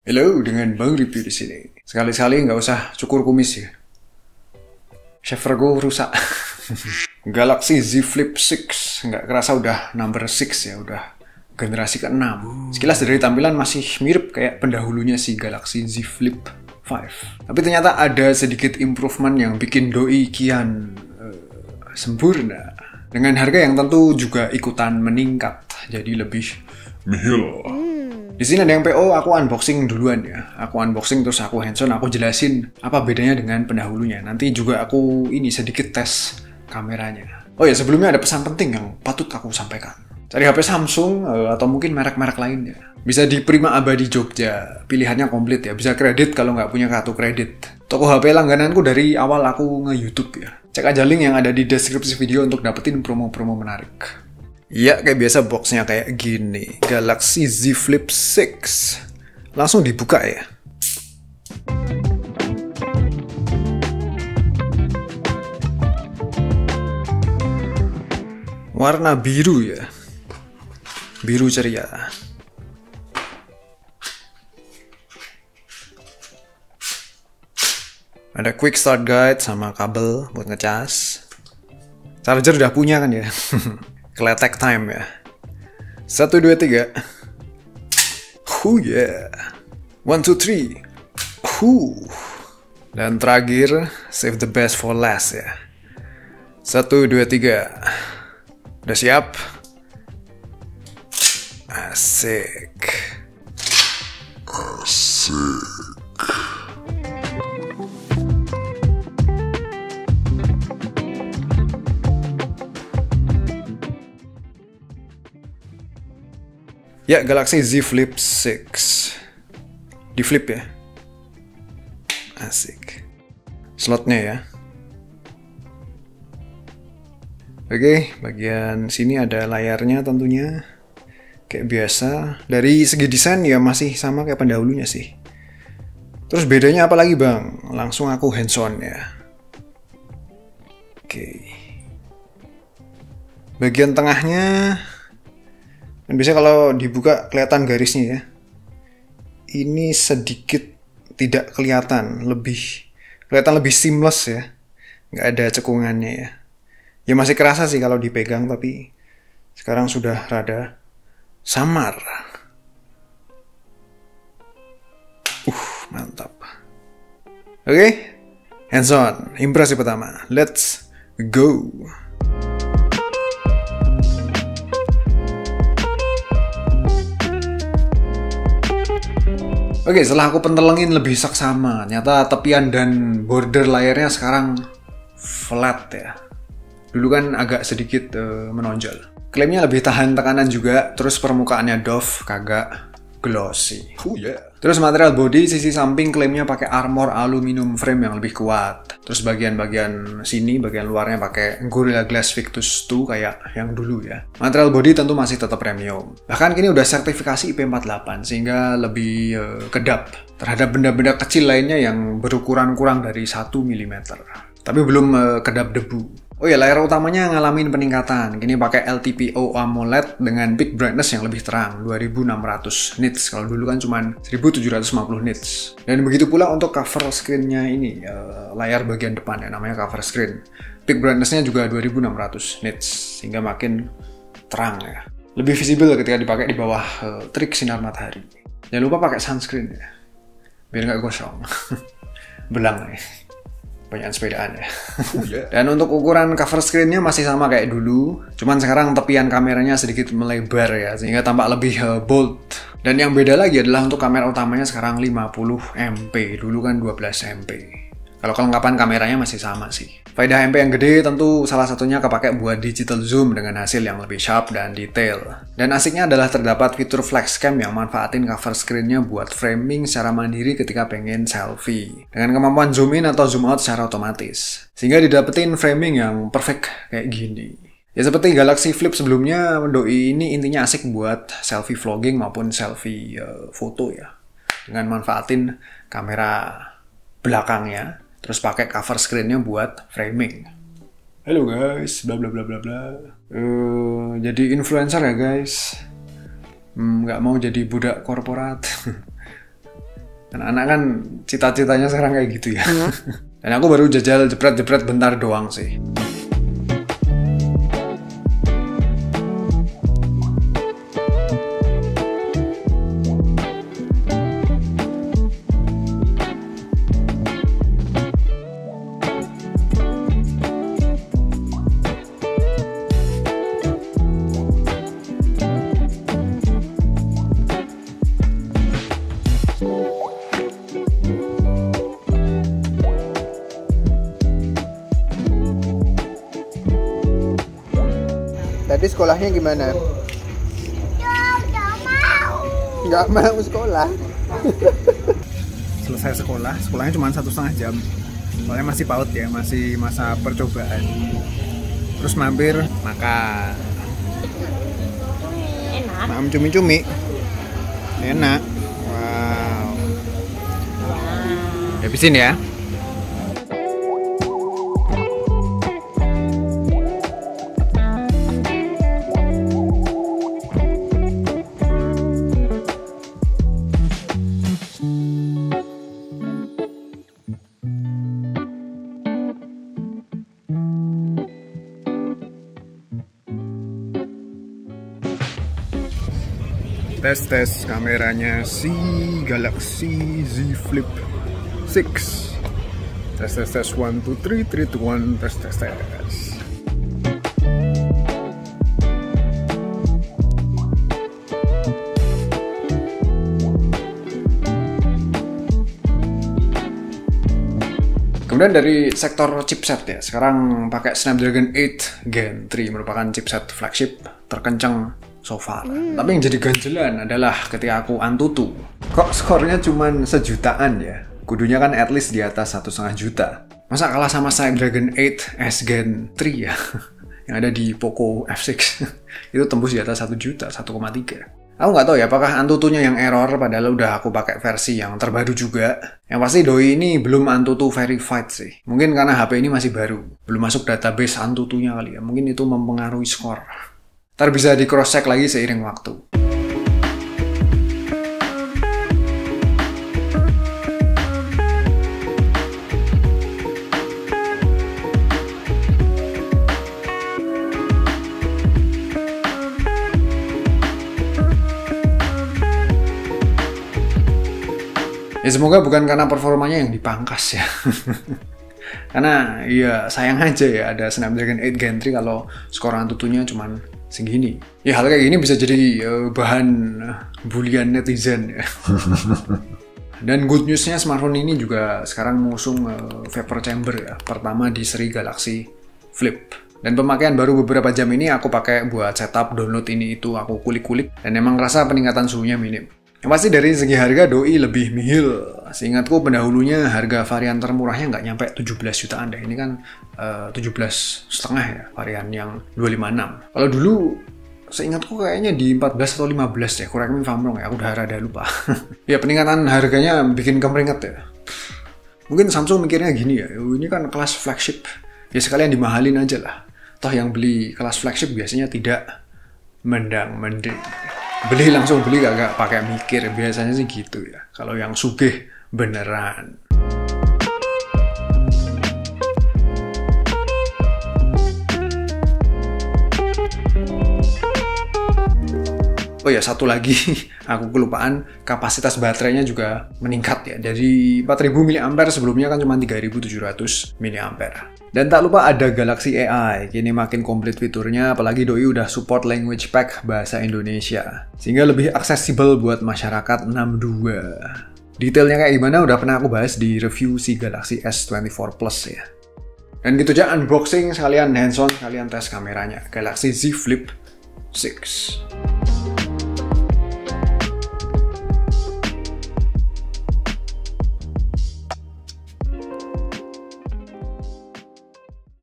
Halo, dengan Bang Review di sini. Sekali-sekali nggak usah cukur kumis ya. Shaver gue rusak. Galaxy Z Flip 6 nggak kerasa udah number 6 ya, udah generasi ke-6. Sekilas dari tampilan masih mirip kayak pendahulunya si Galaxy Z Flip 5. Tapi ternyata ada sedikit improvement yang bikin doi kian sempurna. Dengan harga yang tentu juga ikutan meningkat, jadi lebih nihil. Di sini ada yang PO, aku unboxing duluan ya. Aku unboxing terus aku hands-on, aku jelasin apa bedanya dengan pendahulunya. Nanti juga aku ini sedikit tes kameranya. Oh ya, sebelumnya ada pesan penting yang patut aku sampaikan. Cari HP Samsung atau mungkin merek-merek lainnya. Bisa di Prima Abadi Jogja, pilihannya komplit ya. Bisa kredit kalau nggak punya kartu kredit. Toko HP langgananku dari awal aku nge-YouTube ya. Cek aja link yang ada di deskripsi video untuk dapetin promo-promo menarik. Iya, kayak biasa boxnya kayak gini. Galaxy Z Flip 6. Langsung dibuka ya. Warna biru ya. Biru ceria. Ada quick start guide sama kabel buat ngecas. Charger udah punya kan ya. Kletek time ya. 1, 2, 3. Oh yeah. 1, 2, 3. Dan terakhir, save the best for last ya. 1, 2, 3. Udah siap? Asik. Asik. Ya, Galaxy Z Flip 6. Di flip ya. Asik. Slotnya ya. Oke, bagian sini ada layarnya tentunya. Kayak biasa. Dari segi desain ya masih sama kayak pendahulunya sih. Terus bedanya apa lagi bang? Langsung aku hands-on ya. Oke. Bagian tengahnya... Dan biasanya kalau dibuka kelihatan garisnya ya. Ini sedikit tidak kelihatan, kelihatan lebih seamless ya. Nggak ada cekungannya ya. Ya masih kerasa sih kalau dipegang, tapi sekarang sudah rada samar. Mantap. Oke, hands on. Impresi pertama. Let's go. Oke, setelah aku pentelengin lebih saksama, ternyata tepian dan border layarnya sekarang flat ya. Dulu kan agak sedikit menonjol. Klaimnya lebih tahan tekanan juga, terus permukaannya doff, kagak glossy. Terus material body sisi samping klaimnya pakai armor aluminium frame yang lebih kuat. Terus bagian-bagian sini, bagian luarnya pakai Gorilla Glass Victus 2 kayak yang dulu ya. Material body tentu masih tetap premium. Bahkan kini udah sertifikasi IP48 sehingga lebih kedap terhadap benda-benda kecil lainnya yang berukuran kurang dari 1 mm. Tapi belum kedap debu. Oh ya, layar utamanya ngalamin peningkatan. Kini pakai LTPO AMOLED dengan peak brightness yang lebih terang, 2600 nits. Kalau dulu kan cuma 1750 nits. Dan begitu pula untuk cover screen-nya ini, layar bagian depan ya, namanya cover screen. Peak brightness-nya juga 2600 nits, sehingga makin terang ya. Lebih visible ketika dipakai di bawah terik sinar matahari. Jangan lupa pakai sunscreen ya, biar nggak gosong. Belang ya. Banyak sepedaan ya. Dan untuk ukuran cover screen-nya masih sama kayak dulu, cuman sekarang tepian kameranya sedikit melebar ya, sehingga tampak lebih bold. Dan yang beda lagi adalah untuk kamera utamanya sekarang 50 MP, dulu kan 12 MP. Kalau kelengkapan kameranya masih sama sih. Faedah MP yang gede tentu salah satunya kepake buat digital zoom dengan hasil yang lebih sharp dan detail. Dan asiknya adalah terdapat fitur flex cam yang manfaatin cover screen-nya buat framing secara mandiri ketika pengen selfie. Dengan kemampuan zoom in atau zoom out secara otomatis. Sehingga didapetin framing yang perfect kayak gini. Ya seperti Galaxy Flip sebelumnya, doi ini intinya asik buat selfie vlogging maupun selfie foto ya. Dengan manfaatin kamera belakangnya. Terus pakai cover screen-nya buat framing. Halo guys, bla bla bla bla bla. Jadi influencer ya guys. Nggak mau jadi budak korporat. Anak-anak kan cita-citanya sekarang kayak gitu ya. Dan aku baru jajal jepret-jepret bentar doang sih. Tadi sekolahnya gimana? Nggak mau sekolah. Selesai sekolahnya cuma 1,5 jam. Soalnya masih PAUD ya, masih masa percobaan. Terus mampir makan. Enak. Makan cumi-cumi. Enak. Wow. Habisin ya. Tes kameranya si Galaxy Z Flip 6. Tes 1 2 3 3 2 1 tes. Kemudian dari sektor chipset ya, sekarang pakai Snapdragon 8 Gen 3 merupakan chipset flagship terkencang so far. Tapi yang jadi ganjelan adalah ketika aku Antutu. Kok skornya cuma 1 jutaan ya? Kudunya kan at least di atas 1,5 juta. Masa kalah sama Snapdragon 8 S Gen 3 ya? Yang ada di Poco F6. Itu tembus di atas 1 juta, 1,3. Aku nggak tahu ya apakah Antutunya yang error padahal udah aku pakai versi yang terbaru juga. Yang pasti doi ini belum Antutu verified sih. Mungkin karena HP ini masih baru. Belum masuk database Antutunya kali ya. Mungkin itu mempengaruhi skor. Ntar bisa di cross check lagi seiring waktu. Ya semoga bukan karena performanya yang dipangkas ya. Karena ya sayang aja ya ada Snapdragon 8 Gen 3 kalau skor Antutunya cuman segini. Ya hal kayak gini bisa jadi bahan bulian netizen ya. Dan good newsnya smartphone ini juga sekarang mengusung vapor chamber ya. Pertama di seri Galaxy Flip. Dan pemakaian baru beberapa jam ini aku pakai buat setup download ini itu aku kulik-kulik. Dan emang rasa peningkatan suhunya minim. Yang pasti dari segi harga doi lebih nihil. Seingatku pendahulunya harga varian termurahnya nggak nyampe 17 jutaan deh. Ini kan 17,5 ya varian yang 256. Kalau dulu seingatku kayaknya di 14 atau 15 deh. Correct me if I'm wrong ya, aku udah rada lupa. Ya peningkatan harganya bikin kemeringet ya. Mungkin Samsung mikirnya gini ya, ini kan kelas flagship. Ya sekalian dimahalin aja lah. Toh yang beli kelas flagship biasanya tidak mendang-mending. Beli langsung beli kagak pakai mikir, biasanya sih gitu ya. Kalau yang sugih beneran. Oh ya satu lagi, aku kelupaan kapasitas baterainya juga meningkat ya. Dari 4000 mAh sebelumnya kan cuma 3700 mAh. Dan tak lupa ada Galaxy AI, kini makin komplit fiturnya, apalagi doi udah support language pack bahasa Indonesia. Sehingga lebih aksesibel buat masyarakat 62. Detailnya kayak gimana udah pernah aku bahas di review si Galaxy S24 Plus ya. Dan gitu aja unboxing, sekalian hands-on, sekalian tes kameranya. Galaxy Z Flip 6.